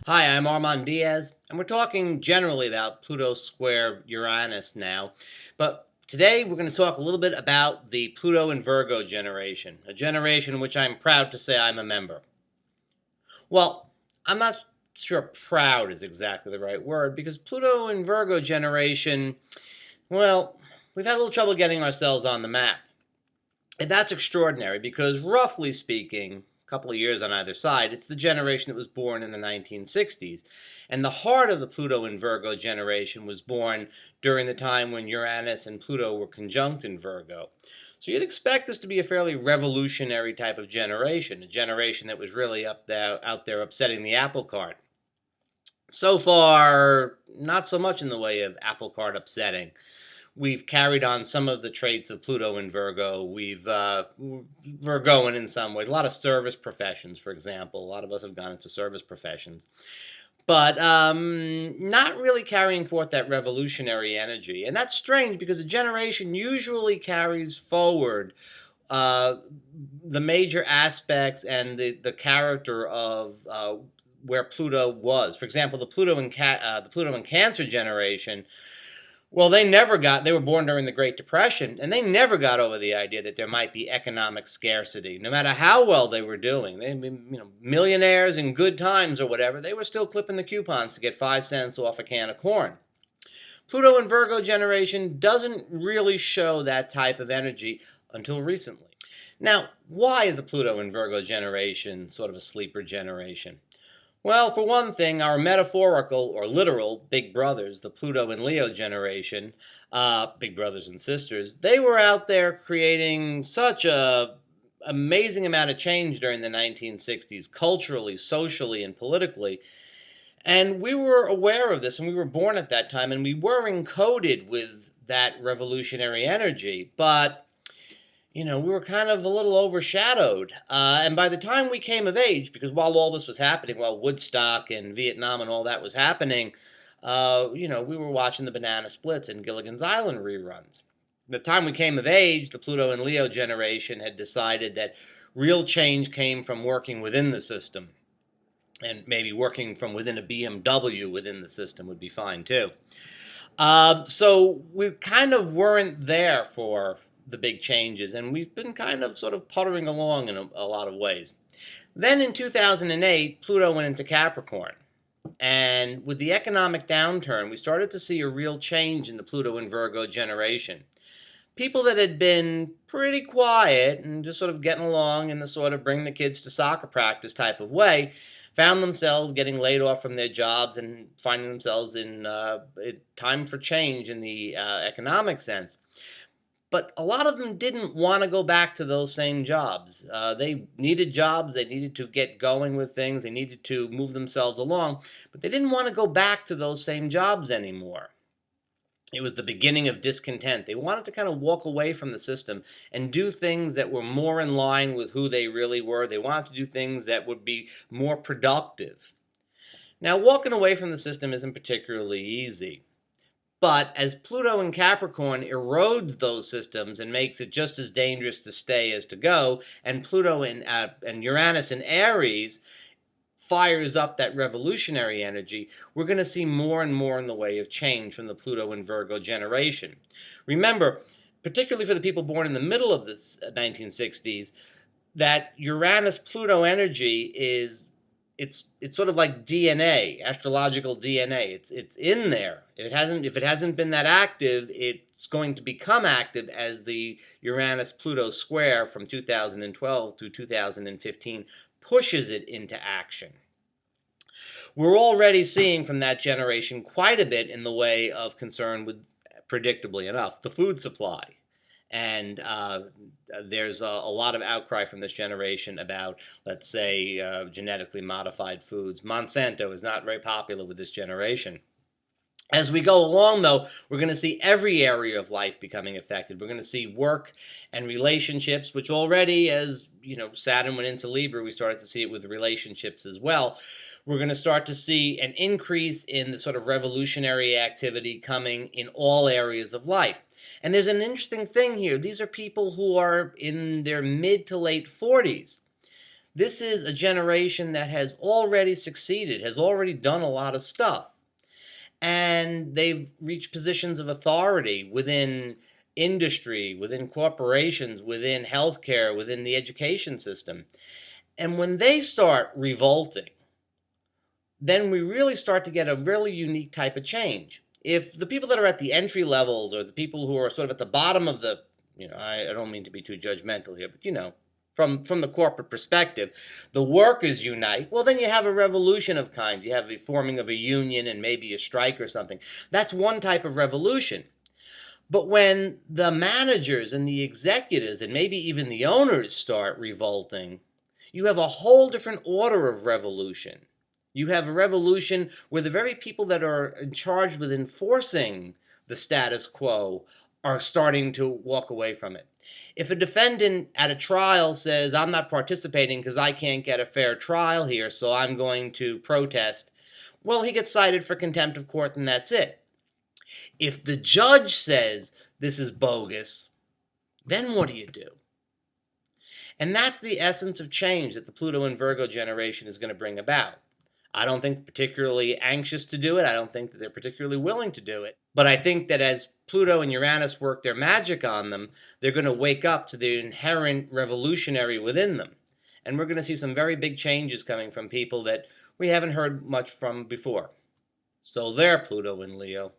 Hi, I'm Armand Diaz, and we're talking generally about Pluto square Uranus now. But today we're going to talk a little bit about the Pluto and Virgo generation, a generation in which I'm proud to say I'm a member. Well, I'm not sure proud is exactly the right word because Pluto and Virgo generation, well, we've had a little trouble getting ourselves on the map. And that's extraordinary because, roughly speaking, a couple of years on either side, it's the generation that was born in the 1960s. And the heart of the Pluto and Virgo generation was born during the time when Uranus and Pluto were conjunct in Virgo. So you'd expect this to be a fairly revolutionary type of generation, a generation that was really out there upsetting the apple cart. So far, not so much in the way of apple cart upsetting. We've carried on some of the traits of Pluto and Virgo. We're going in some ways. A lot of service professions, for example. A lot of us have gone into service professions, but not really carrying forth that revolutionary energy. And that's strange because a generation usually carries forward uh, the major aspects and the character of where Pluto was. For example, the Pluto and Cancer generation, well, they were born during the Great Depression, and they never got over the idea that there might be economic scarcity. No matter how well they were doing, they, millionaires in good times or whatever, they were still clipping the coupons to get 5 cents off a can of corn. Pluto and Virgo generation doesn't really show that type of energy until recently. Now, why is the Pluto and Virgo generation sort of a sleeper generation? Well, for one thing, our metaphorical or literal big brothers, the Pluto and Leo generation, big brothers and sisters, they were out there creating such a amazing amount of change during the 1960s, culturally, socially, and politically. And we were aware of this, and we were born at that time, and we were encoded with that revolutionary energy. But we were kind of a little overshadowed. And by the time we came of age, because while all this was happening, while Woodstock and Vietnam and all that was happening, we were watching the Banana Splits and Gilligan's Island reruns. By the time we came of age, the Pluto and Leo generation had decided that real change came from working within the system. And maybe working from within a BMW within the system would be fine too. So we kind of weren't there for the big changes, and we've been kind of sort of puttering along in a lot of ways. Then in 2008, Pluto went into Capricorn. And with the economic downturn, we started to see a real change in the Pluto and Virgo generation. People that had been pretty quiet and just sort of getting along in the sort of bring the kids to soccer practice type of way found themselves getting laid off from their jobs and finding themselves in time for change in the economic sense. But a lot of them didn't want to go back to those same jobs. They needed jobs, they needed to get going with things, they needed to move themselves along, but they didn't want to go back to those same jobs anymore. It was the beginning of discontent. They wanted to kind of walk away from the system and do things that were more in line with who they really were. They wanted to do things that would be more productive. Now, walking away from the system isn't particularly easy. But as Pluto in Capricorn erodes those systems and makes it just as dangerous to stay as to go, and Pluto and Uranus in Aries fires up that revolutionary energy, we're going to see more and more in the way of change from the Pluto and Virgo generation. Remember, particularly for the people born in the middle of the 1960s, that Uranus-Pluto energy is it's sort of like DNA, astrological DNA. It's in there. If it hasn't been that active, it's going to become active as the Uranus-Pluto square from 2012 to 2015 pushes it into action. We're already seeing from that generation quite a bit in the way of concern with, predictably enough, the food supply. And there's a lot of outcry from this generation about, let's say, genetically modified foods. Monsanto is not very popular with this generation. As we go along, though, we're going to see every area of life becoming affected. We're going to see work and relationships, which already, as Saturn went into Libra, we started to see it with relationships as well. We're going to start to see an increase in the sort of revolutionary activity coming in all areas of life. And there's an interesting thing here. These are people who are in their mid to late 40s. This is a generation that has already succeeded, has already done a lot of stuff. And they've reached positions of authority within industry, within corporations, within healthcare, within the education system. And when they start revolting, then we really start to get a really unique type of change. If the people that are at the entry levels, or the people who are sort of at the bottom of the, I don't mean to be too judgmental here, but from the corporate perspective, the workers unite, well, then you have a revolution of kinds. You have the forming of a union and maybe a strike or something. That's one type of revolution. But when the managers and the executives and maybe even the owners start revolting, you have a whole different order of revolution. You have a revolution where the very people that are in charge with enforcing the status quo are starting to walk away from it. If a defendant at a trial says, I'm not participating because I can't get a fair trial here, so I'm going to protest, well, he gets cited for contempt of court and that's it. If the judge says this is bogus, then what do you do? And that's the essence of change that the Pluto and Virgo generation is going to bring about. I don't think they're particularly anxious to do it. I don't think that they're particularly willing to do it. But I think that as Pluto and Uranus work their magic on them, they're going to wake up to the inherent revolutionary within them. And we're going to see some very big changes coming from people that we haven't heard much from before. So there, Pluto and Leo.